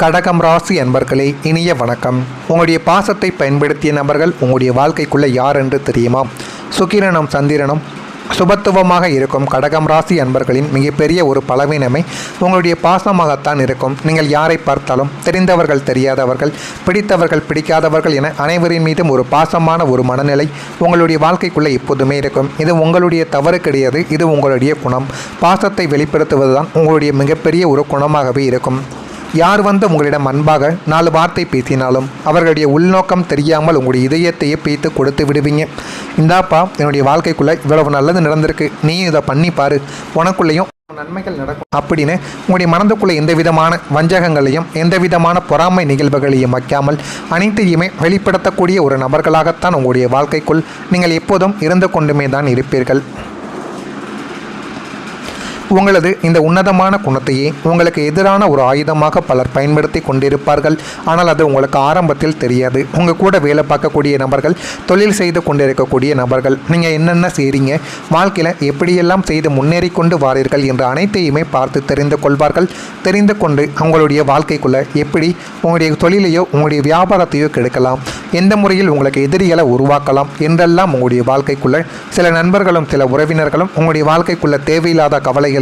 கடகம் ராசி அன்பர்களே, இனிய வணக்கம். உங்களுடைய பாசத்தை பயன்படுத்திய நபர்கள் உங்களுடைய வாழ்க்கைக்குள்ளே யார் என்று தெரியுமா? சுக்கிரனும் சந்திரனும் சுபத்துவமாக இருக்கும் கடகம் ராசி அன்பர்களின் மிகப்பெரிய ஒரு பலவீனமே உங்களுடைய பாசமாகத்தான் இருக்கும். நீங்கள் யாரை பார்த்தாலும் தெரிந்தவர்கள் தெரியாதவர்கள், பிடித்தவர்கள் பிடிக்காதவர்கள் என அனைவரின் மீதும் ஒரு பாசமான ஒரு மனநிலை உங்களுடைய வாழ்க்கைக்குள்ளே எப்போதுமே இருக்கும். இது உங்களுடைய தவறு கிடையாது, இது உங்களுடைய குணம். பாசத்தை வெளிப்படுத்துவதுதான் உங்களுடைய மிகப்பெரிய ஒரு குணமாகவே இருக்கும். யார் வந்து உங்களிடம் அன்பாக 4 வார்த்தை பேசினாலும் அவர்களுடைய உள்நோக்கம் தெரியாமல் உங்களுடைய இதயத்தையே பேத்து கொடுத்து விடுவீங்க. இந்தாப்பா, என்னுடைய வாழ்க்கைக்குள்ளே இவ்வளவு நல்லது நடந்திருக்கு, நீ இதை பண்ணி பாரு, உனக்குள்ளேயும் நன்மைகள் நடக்கும் அப்படின்னு உங்களுடைய மனதுக்குள்ளே எந்த விதமான வஞ்சகங்களையும் எந்த விதமான பொறாமை நிகழ்வுகளையும் வைக்காமல் அனைத்தையுமே வெளிப்படுத்தக்கூடிய ஒரு நபர்களாகத்தான் உங்களுடைய வாழ்க்கைக்குள் நீங்கள் எப்போதும் இருந்து கொண்டுமே தான் இருப்பீர்கள். உங்களது இந்த உன்னதமான குணத்தையே உங்களுக்கு எதிரான ஒரு ஆயுதமாக பலர் பயன்படுத்தி கொண்டிருப்பார்கள். ஆனால் அது உங்களுக்கு ஆரம்பத்தில் தெரியாது. உங்கள் கூட வேலை பார்க்கக்கூடிய நபர்கள், தொழில் செய்து கொண்டிருக்கக்கூடிய நபர்கள், நீங்கள் என்னென்ன செய்கிறீங்க, வாழ்க்கையில் எப்படியெல்லாம் செய்து முன்னேறி கொண்டு வாரீர்கள் என்ற அனைத்தையுமே பார்த்து தெரிந்து கொள்வார்கள். தெரிந்து கொண்டு அவங்களுடைய வாழ்க்கைக்குள்ளே எப்படி உங்களுடைய தொழிலையோ உங்களுடைய வியாபாரத்தையோ கெடுக்கலாம், எந்த முறையில் உங்களுக்கு எதிரிகளை உருவாக்கலாம் என்றெல்லாம் உங்களுடைய வாழ்க்கைக்குள்ளே சில நண்பர்களும் சில உறவினர்களும் உங்களுடைய வாழ்க்கைக்குள்ளே தேவையில்லாத கவலைகளையும்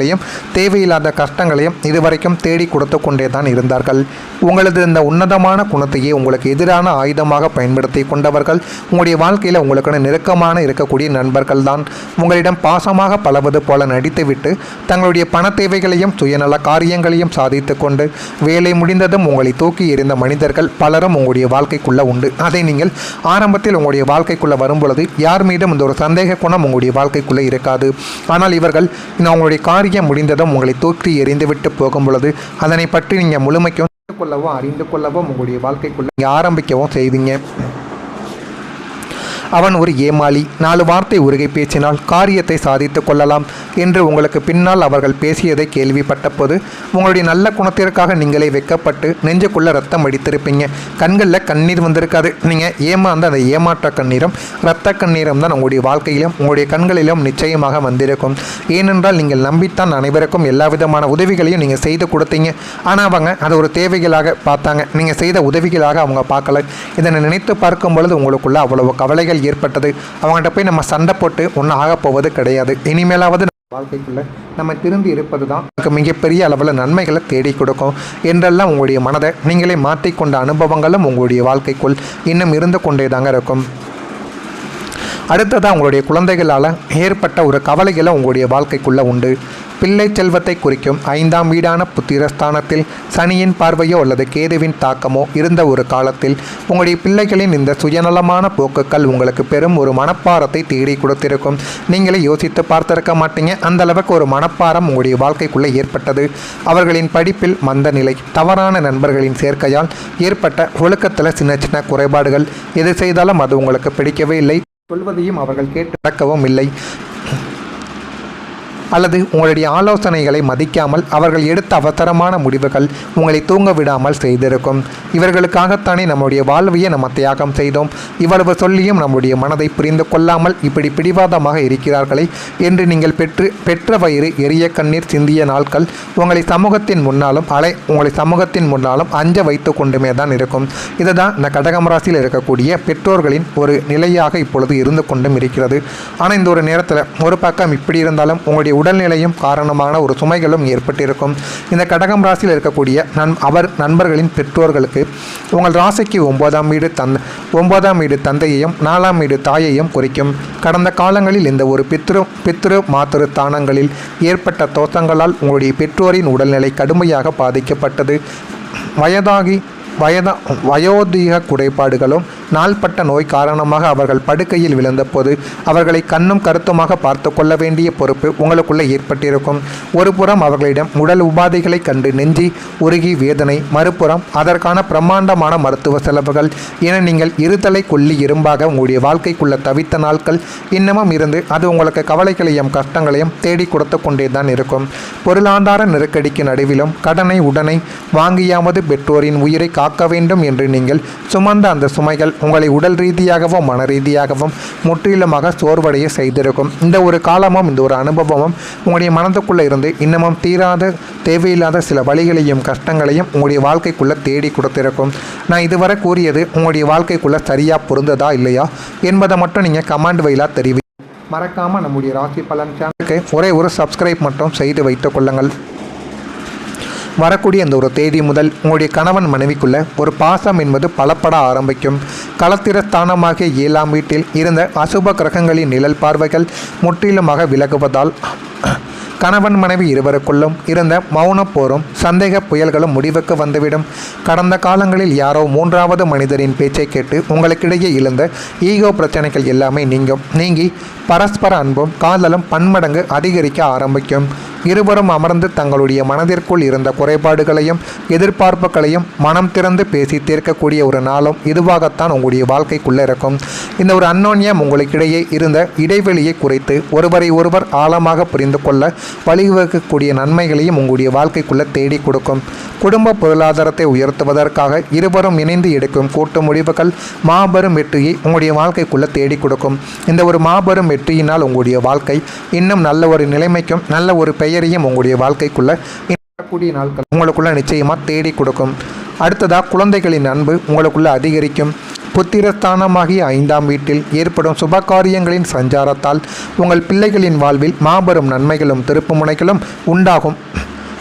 தேவையில்லாத கஷ்டங்களையும் இதுவரைக்கும் தேடி கொடுத்து கொண்டே தான் இருந்தார்கள். உங்களது இந்த உன்னதமான குணத்தையே உங்களுக்கு எதிரான ஆயுதமாக பயன்படுத்தி கொண்டவர்கள் உங்களுடைய வாழ்க்கையில் உங்களுக்கு நெருக்கமான இருக்கக்கூடிய நண்பர்கள் தான். உங்களிடம் பாசமாக பழவது போல நடித்துவிட்டு தங்களுடைய பண தேவைகளையும் சுயநல காரியங்களையும் சாதித்து கொண்டு வேலை முடிந்ததும் உங்களை தூக்கி எறிந்த மனிதர்கள் பலரும் உங்களுடைய வாழ்க்கைக்குள்ளே உண்டு. அதை நீங்கள் ஆரம்பத்தில் உங்களுடைய வாழ்க்கைக்குள்ளே வரும்பொழுது யார் மீதும் இந்த ஒரு சந்தேக குணம் உங்களுடைய வாழ்க்கைக்குள்ளே இருக்காது. ஆனால் இவர்கள் உங்களுடைய காரியம் முடிந்ததும் உங்களை தூக்கி எறிந்துவிட்டு போகும் பொழுது அதனை பற்றி நீங்கள் முழுமைக்கும் கொள்ளவோ அறிந்து கொள்ளவோ உங்களுடைய வாழ்க்கைக்குள்ளே நீங்கள் ஆரம்பிக்கவும் செய்வீங்க. அவன் ஒரு ஏமாளி, 4 வார்த்தை உருகை பேசினால் காரியத்தை சாதித்து கொள்ளலாம் என்று உங்களுக்கு பின்னால் அவர்கள் பேசியதை கேள்விப்பட்ட போது உங்களுடைய நல்ல குணத்திற்காக நீங்களே வெக்கப்பட்டு நெஞ்சுக்குள்ளே ரத்தம் அடித்திருப்பீங்க. கண்களில் கண்ணீர் வந்திருக்காது. நீங்கள் ஏமாந்த அந்த ஏமாற்ற கண்ணீரும் இரத்த கண்ணீரும் தான் உங்களுடைய வாழ்க்கையிலும் உங்களுடைய கண்களிலும் நிச்சயமாக வந்திருக்கும். ஏனென்றால் நீங்கள் நம்பித்தான் அனைவருக்கும் எல்லா விதமான உதவிகளையும் நீங்கள் செய்து கொடுத்தீங்க. ஆனால் அவங்க அதை ஒரு தேவைகளாக பார்த்தாங்க, நீங்கள் செய்த உதவிகளாக அவங்க பார்க்கல. இதனை நினைத்து பார்க்கும் பொழுது உங்களுக்குள்ள அவ்வளவு கவலைகள் ஏற்பட்டது. அவங்கள்ட்ட போய் நம்ம சண்டை போட்டு ஒன்றும் ஆகப்போவது கிடையாது. இனிமேலாவது வாழ்க்கைக்குள்ள நம்ம திரும்பி இருப்பது தான் மிகப்பெரிய அளவில் நன்மைகளை தேடி கொடுக்கும் என்றெல்லாம் உங்களுடைய மனதை நீங்களே மாற்றிக்கொண்ட அனுபவங்களும் உங்களுடைய வாழ்க்கைக்குள் இன்னும் இருந்து கொண்டே தாங்க இருக்கும். அடுத்ததாக உங்களுடைய குழந்தைகளால் ஏற்பட்ட ஒரு கவலைகளை உங்களுடைய வாழ்க்கைக்குள்ளே உண்டு. பிள்ளை செல்வத்தை குறிக்கும் 5ஆம் வீடான புத்திரஸ்தானத்தில் சனியின் பார்வையோ அல்லது கேதுவின் தாக்கமோ இருந்த ஒரு காலத்தில் உங்களுடைய பிள்ளைகளின் இந்த சுயநலமான போக்குகள் உங்களுக்கு பெரும் ஒரு மனப்பாரத்தை தேடி கொடுத்திருக்கும். நீங்களே யோசித்து பார்த்திருக்க மாட்டீங்க, அந்த அளவுக்கு ஒரு மனப்பாரம் உங்களுடைய வாழ்க்கைக்குள்ளே ஏற்பட்டது. அவர்களின் படிப்பில் மந்த நிலை, தவறான நண்பர்களின் சேர்க்கையால் ஏற்பட்ட ஒழுக்கத்தில் சின்ன சின்ன குறைபாடுகள், எது செய்தாலும் அது உங்களுக்கு பிடிக்கவே இல்லை, சொல்வதையும் அவர்கள் கேட்டு நடக்கவும் இல்லை, அல்லது உங்களுடைய ஆலோசனைகளை மதிக்காமல் அவர்கள் எடுத்த அவசரமான முடிவுகள் உங்களை தூங்க விடாமல் செய்திருக்கும். இவர்களுக்காகத்தானே நம்முடைய வாழ்வையை நம்ம தியாகம் செய்தோம், இவ்வளவு சொல்லியும் நம்முடைய மனதை புரிந்து கொள்ளாமல் இப்படி பிடிவாதமாக இருக்கிறார்களே என்று நீங்கள் பெற்ற வயிறு எரிய கண்ணீர் சிந்திய நாட்கள் உங்களை சமூகத்தின் முன்னாலும் அஞ்ச வைத்து கொண்டுமே தான் இருக்கும். இதுதான் இந்த கடகம் ராசியில் இருக்கக்கூடிய பெற்றோர்களின் ஒரு நிலையாக இப்பொழுது இருந்து கொண்டும் இருக்கிறது. ஆனால் இந்த ஒரு நேரத்தில் ஒரு பக்கம் இப்படி இருந்தாலும் உங்களுடைய உடல்நிலையும் காரணமான ஒரு சுமைகளும் ஏற்பட்டிருக்கும். இந்த கடகம் ராசியில் இருக்கக்கூடிய நண்பர்களின் பெற்றோர்களுக்கு உங்கள் ராசிக்கு 9ஆம் வீடு தந்தையையும் 4ஆம் வீடு தாயையும் குறிக்கும். கடந்த காலங்களில் இந்த ஒரு பித்ரு மாத்திரு தானங்களில் ஏற்பட்ட தோஷங்களால் உங்களுடைய பெற்றோரின் உடல்நிலை கடுமையாக பாதிக்கப்பட்டது. வயோதிக குறைபாடுகளும் நாள்பட்ட நோய் காரணமாக அவர்கள் படுக்கையில் விழுந்தபோது அவர்களை கண்ணும் கருத்துமாக பார்த்து கொள்ள வேண்டிய பொறுப்பு உங்களுக்குள்ளே ஏற்பட்டிருக்கும். ஒரு புறம் அவர்களிடம் உடல் உபாதைகளை கண்டு நெஞ்சி உருகி வேதனை, மறுபுறம் அதற்கான பிரம்மாண்டமான மருத்துவ செலவுகள் என நீங்கள் இருதலை கொல்லி இரும்பாக உங்களுடைய வாழ்க்கைக்குள்ள தவித்த நாட்கள் இன்னமும் இருந்து அது உங்களுக்கு கவலைகளையும் கஷ்டங்களையும் தேடி கொடுத்து கொண்டே தான் இருக்கும். பொருளாதார நெருக்கடிக்கு நடுவிலும் கடனை உடனை வாங்கியாவது பெற்றோரின் உயிரை காக்க வேண்டும் என்று நீங்கள் சுமந்த அந்த சுமைகள் உங்களை உடல் ரீதியாகவும் மன ரீதியாகவும் முற்றிலுமாக சோர்வடைய செய்திருக்கும். இந்த ஒரு காலமும் இந்த ஒரு அனுபவமும் உங்களுடைய மனதுக்குள்ளே இருந்து இன்னமும் தீராத தேவையில்லாத சில வழிகளையும் கஷ்டங்களையும் உங்களுடைய வாழ்க்கைக்குள்ளே தேடி கொடுத்திருக்கும். நான் இதுவரை கூறியது உங்களுடைய வாழ்க்கைக்குள்ளே சரியாக பொருந்ததா இல்லையா என்பதை மட்டும் நீங்கள் கமெண்ட் வழியாக தெரிவி. மறக்காமல் நம்முடைய ராசி பலன் சேனலுக்கு ஒரே ஒரு சப்ஸ்கிரைப் மட்டும் செய்து வைத்துக் கொள்ளுங்கள். வரக்கூடிய இந்த ஒரு தேதி முதல் உங்களுடைய கணவன் மனைவிக்குள்ள ஒரு பாசம் என்பது பலப்பட ஆரம்பிக்கும். களத்திரஸ்தானமாகிய 7ஆம் வீட்டில் இருந்த அசுப கிரகங்களின் நிழல் பார்வைகள் முற்றிலுமாக விலகுவதால் கணவன் மனைவி இருவருக்குள்ளும் இருந்த மௌன போரும் சந்தேக புயல்களும் முடிவுக்கு வந்துவிடும். கடந்த காலங்களில் யாரோ 3வது மனிதரின் பேச்சை கேட்டு உங்களுக்கிடையே எழுந்த ஈகோ பிரச்சனைகள் எல்லாமே நீங்கி பரஸ்பர அன்பும் காதலும் பன்மடங்கு அதிகரிக்க ஆரம்பிக்கும். இருவரும் அமர்ந்து தங்களுடைய மனதிற்குள் இருந்த குறைபாடுகளையும் எதிர்பார்ப்புகளையும் மனம் திறந்து பேசி தீர்க்கக்கூடிய ஒரு நாளும் இதுவாகத்தான் உங்களுடைய வாழ்க்கைக்குள்ளே இருக்கும். இந்த ஒரு அந்யோன்யம் உங்களுக்கிடையே இருந்த இடைவெளியை குறைத்து ஒருவரை ஒருவர் ஆழமாக புரிந்து கொள்ள வழிவகுக்கக்கூடிய நன்மைகளையும் உங்களுடைய வாழ்க்கைக்குள்ளே தேடி கொடுக்கும். குடும்ப பொருளாதாரத்தை உயர்த்துவதற்காக இருவரும் இணைந்து எடுக்கும் கூட்டு முடிவுகள் மாபெரும் வெற்றியை உங்களுடைய வாழ்க்கைக்குள்ளே தேடி கொடுக்கும். இந்த ஒரு மாபெரும் வெற்றியினால் உங்களுடைய வாழ்க்கை இன்னும் நல்ல ஒரு நிலைமைக்கும் நல்ல ஒரு பெயரையும் உங்களுடைய வாழ்க்கைக்குள்ளே கூடிய நாட்கள் உங்களுக்குள்ள நிச்சயமாக தேடி கொடுக்கும். அடுத்ததாக குழந்தைகளின் அன்பு உங்களுக்குள்ள அதிகரிக்கும். புத்திரஸ்தானமாகிய 5ஆம் வீட்டில் ஏற்படும் சுபகாரியங்களின் சஞ்சாரத்தால் உங்கள் பிள்ளைகளின் வாழ்வில் மாபெரும் நன்மைகளும் திருப்புமுனைகளும் உண்டாகும்.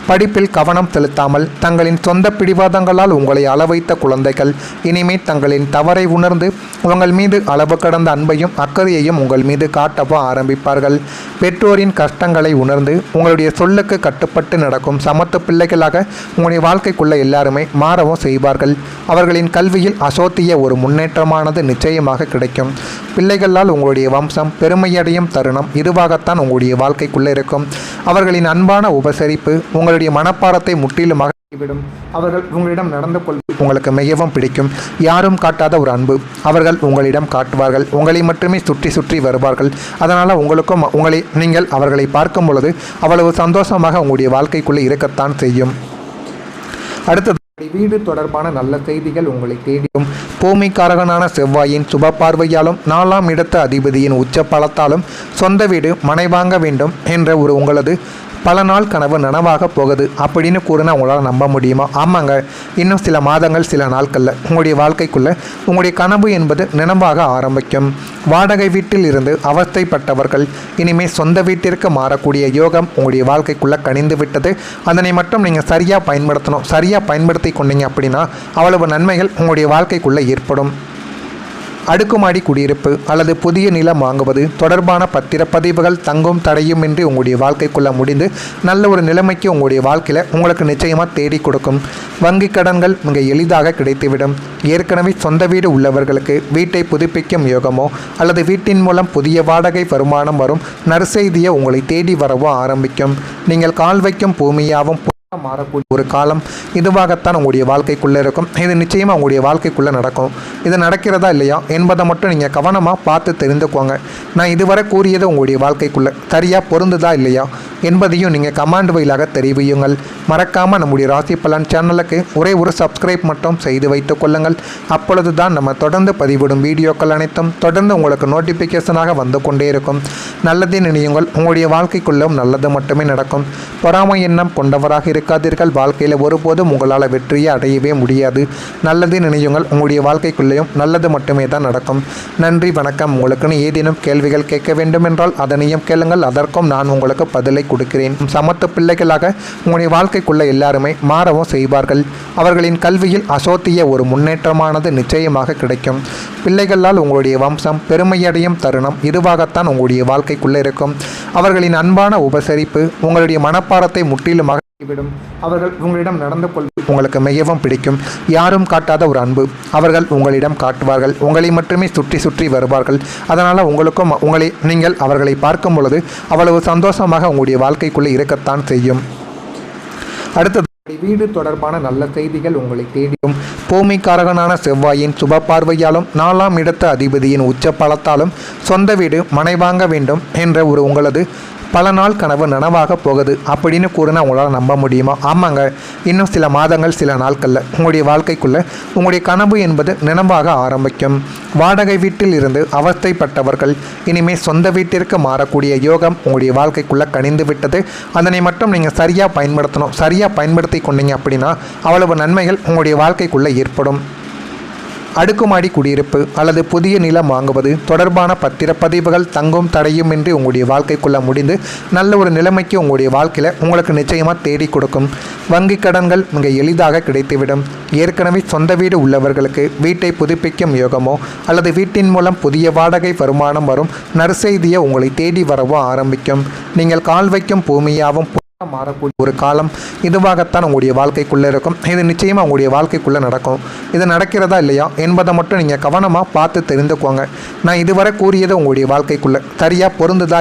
படிப்பில் கவனம் செலுத்தாமல் தங்களின் சொந்த பிடிவாதங்களால் உங்களை அளவைத்த குழந்தைகள் இனிமே தங்களின் தவறை உணர்ந்து உங்கள் மீது அளவு கடந்த அன்பையும் அக்கறையையும் உங்கள் மீது காட்டவும் ஆரம்பிப்பார்கள். பெற்றோரின் கஷ்டங்களை உணர்ந்து உங்களுடைய சொல்லுக்கு கட்டுப்பட்டு நடக்கும் சமத்து பிள்ளைகளாக உங்களுடைய வாழ்க்கைக்குள்ள எல்லாருமே மாறவும் செய்வார்கள். அவர்களின் கல்வியில் அசோத்திய ஒரு முன்னேற்றமானது நிச்சயமாக கிடைக்கும். பிள்ளைகளால் உங்களுடைய வம்சம் பெருமையடையும் தருணம் இதுவாகத்தான் உங்களுடைய வாழ்க்கைக்குள்ளே இருக்கும். அவர்களின் அன்பான உபசரிப்பு உங்களுடைய மனப்பாரத்தை முற்றிலுமாக விடும். அவர்கள் உங்களிடம் நடந்து கொள்வது உங்களுக்கு மிகவும் பிடிக்கும். யாரும் காட்டாத ஒரு அன்பு அவர்கள் உங்களிடம் காட்டுவார்கள். உங்களை மட்டுமே சுற்றி சுற்றி வருவார்கள். அதனால் உங்களுக்கும் நீங்கள் அவர்களை பார்க்கும் பொழுது அவ்வளவு சந்தோஷமாக உங்களுடைய வாழ்க்கைக்குள்ளே இருக்கத்தான் செய்யும். அடுத்தது வீடு தொடர்பான நல்ல செய்திகள் உங்களை தேடியும். பூமிக்காரகனான செவ்வாயின் சுப பார்வையாலும் 4ஆம் இடத்து அதிபதியின் உச்ச பலத்தாலும் சொந்த வீடு மனை வாங்க வேண்டும் என்ற ஒரு உங்களது பல நாள் கனவு நனவாக போகுது அப்படின்னு கூறினா உங்களால் நம்ப முடியுமா? ஆமாங்க, இன்னும் சில மாதங்கள் சில நாட்களில் உங்களுடைய வாழ்க்கைக்குள்ளே உங்களுடைய கனவு என்பது நினைவாக ஆரம்பிக்கும். வாடகை வீட்டில் இருந்து அவஸ்தைப்பட்டவர்கள் இனிமேல் சொந்த வீட்டிற்கு மாறக்கூடிய யோகம் உங்களுடைய வாழ்க்கைக்குள்ளே கனிந்து விட்டது. அதனை மட்டும் நீங்கள் சரியாக பயன்படுத்தணும். சரியாக பயன்படுத்தி கொண்டீங்க அப்படின்னா அவ்வளவு நன்மைகள் உங்களுடைய வாழ்க்கைக்குள்ளே ஏற்படும். அடுக்குமாடி குடியிருப்பு அல்லது புதிய நிலம் வாங்குவது தொடர்பான பத்திரப்பதிவுகள் தங்கும் தடையுமின்றி உங்களுடைய வாழ்க்கைக்குள்ளே முடிந்து நல்ல ஒரு நிலைமைக்கு உங்களுடைய வாழ்க்கையில் உங்களுக்கு நிச்சயமாக தேடி கொடுக்கும். வங்கி கடன்கள் மிக எளிதாக கிடைத்துவிடும். ஏற்கனவே சொந்த வீடு உள்ளவர்களுக்கு வீட்டை புதுப்பிக்கும் யோகமோ அல்லது வீட்டின் மூலம் புதிய வாடகை வருமானம் வரும் நற்செய்தியை உங்களை தேடி வரவோ ஆரம்பிக்கும். நீங்கள் கால் வைக்கும் பூமியாவும் மாறக்கூடிய ஒரு காலம் இதுவாகத்தான் உங்களுடைய வாழ்க்கைக்குள்ளே இருக்கும். இது நிச்சயமாக உங்களுடைய வாழ்க்கைக்குள்ளே நடக்கும். இது நடக்கிறதா இல்லையா என்பதை மட்டும் நீங்கள் கவனமாக பார்த்து தெரிந்துக்கோங்க. நான் இதுவரை கூறியது உங்களுடைய வாழ்க்கைக்குள்ளே சரியாக பொருந்துதா இல்லையா என்பதையும் நீங்கள் கமெண்ட் வழியாக தெரிவியுங்கள். மறக்காமல் நம்முடைய ராசி பலன் சேனலுக்கு ஒரே ஒரு சப்ஸ்கிரைப் மட்டும் செய்து வைத்துக் கொள்ளுங்கள். அப்பொழுது தான் நம்ம தொடர்ந்து பதிவிடும் வீடியோக்கள் அனைத்தும் தொடர்ந்து உங்களுக்கு நோட்டிஃபிகேஷனாக வந்து கொண்டே இருக்கும். நல்லதே நினையுங்கள், உங்களுடைய வாழ்க்கைக்குள்ளும் நல்லது மட்டுமே நடக்கும். பொறாமை எண்ணம் கொண்டவராக இருக்காதீர்கள். வாழ்க்கையில் ஒருபோதும் உங்களால் வெற்றியை அடையவே முடியாது. நல்லதே நினையுங்கள், உங்களுடைய வாழ்க்கைக்குள்ளேயும் நல்லது மட்டுமே தான் நடக்கும். நன்றி, வணக்கம். உங்களுக்குன்னு ஏதேனும் கேள்விகள் கேட்க வேண்டும் என்றால் அதனையும் கேளுங்கள். அதற்கும் நான் உங்களுக்கு பதிலை கொடுக்கிறேன். சமத்து பிள்ளைகளாக உங்களுடைய வாழ்க்கைக்குள்ள எல்லாருமே மாறவும் செய்வார்கள். அவர்களின் கல்வியில் அசோத்திய ஒரு முன்னேற்றமானது நிச்சயமாக கிடைக்கும். பிள்ளைகளால் உங்களுடைய வம்சம் பெருமையடையும் தருணம் இதுவாகத்தான் உங்களுடைய வாழ்க்கைக்குள்ளே இருக்கும். அவர்களின் அன்பான உபசரிப்பு உங்களுடைய மனப்பாரத்தை முற்றிலுமாக விடும். அவர்கள் உங்களிடம் நடந்து கொள்வது உங்களுக்கு மிகவும் பிடிக்கும். யாரும் காட்டாத ஒரு அன்பு அவர்கள் உங்களிடம் காட்டுவார்கள். உங்களை மட்டுமே சுற்றி சுற்றி வருவார்கள். அதனால் உங்களுக்கும் நீங்கள் அவர்களை பார்க்கும் பொழுது அவ்வளவு சந்தோஷமாக உங்களுடைய வாழ்க்கைக்குள்ளே இருக்கத்தான் செய்யும். அடுத்தது வீடு தொடர்பான நல்ல செய்திகள் உங்களை தேடியும். பூமிக்காரகனான செவ்வாயின் சுப பார்வையாலும் 4ஆம் இடத்து அதிபதியின் உச்ச பலத்தாலும் சொந்த வீடு மனை வாங்க வேண்டும் என்ற ஒரு உங்களது பல நாள் கனவு நனவாக போகுது அப்படின்னு கூறினா உங்களால் நம்ப முடியுமா? ஆமாங்க, இன்னும் சில மாதங்கள் சில நாட்களில் உங்களுடைய வாழ்க்கைக்குள்ளே உங்களுடைய கனவு என்பது நினைவாக ஆரம்பிக்கும். வாடகை வீட்டில் இருந்து அவஸ்தைப்பட்டவர்கள் இனிமேல் சொந்த வீட்டிற்கு மாறக்கூடிய யோகம் உங்களுடைய வாழ்க்கைக்குள்ளே கனிந்து விட்டது. அதனை மட்டும் நீங்கள் சரியாக பயன்படுத்தணும். சரியாக பயன்படுத்தி கொண்டீங்க அப்படின்னா அவ்வளவு நன்மைகள் உங்களுடைய வாழ்க்கைக்குள்ளே ஏற்படும். அடுக்குமாடி குடியிருப்பு அல்லது புதிய நிலம் வாங்குவது தொடர்பான பத்திரப்பதிவுகள் தங்கும் தடையுமின்றி உங்களுடைய வாழ்க்கைக்குள்ளே முடிந்து நல்ல ஒரு நிலைமைக்கு உங்களுடைய வாழ்க்கையில் உங்களுக்கு நிச்சயமாக தேடி கொடுக்கும். வங்கி கடன்கள் மிக எளிதாக கிடைத்துவிடும். ஏற்கனவே சொந்த வீடு உள்ளவர்களுக்கு வீட்டை புதுப்பிக்கும் யோகமோ அல்லது வீட்டின் மூலம் புதிய வாடகை வருமானம் வரும் நற்செய்தியை உங்களை தேடி வரவோ ஆரம்பிக்கும். நீங்கள் கால் வைக்கும் பூமியாவும் மாறக்கூடிய ஒரு காலம் இதுவாகத்தான் உங்களுடைய வாழ்க்கைக்குள்ளே இருக்கும். இது நிச்சயமாக உங்களுடைய வாழ்க்கைக்குள்ளே நடக்கும். இது நடக்கிறதா இல்லையா என்பதை மட்டும் நீங்கள் கவனமாக பார்த்து தெரிந்துக்கோங்க. நான் இதுவரை கூறியது உங்களுடைய வாழ்க்கைக்குள்ளே சரியாக பொருந்துதா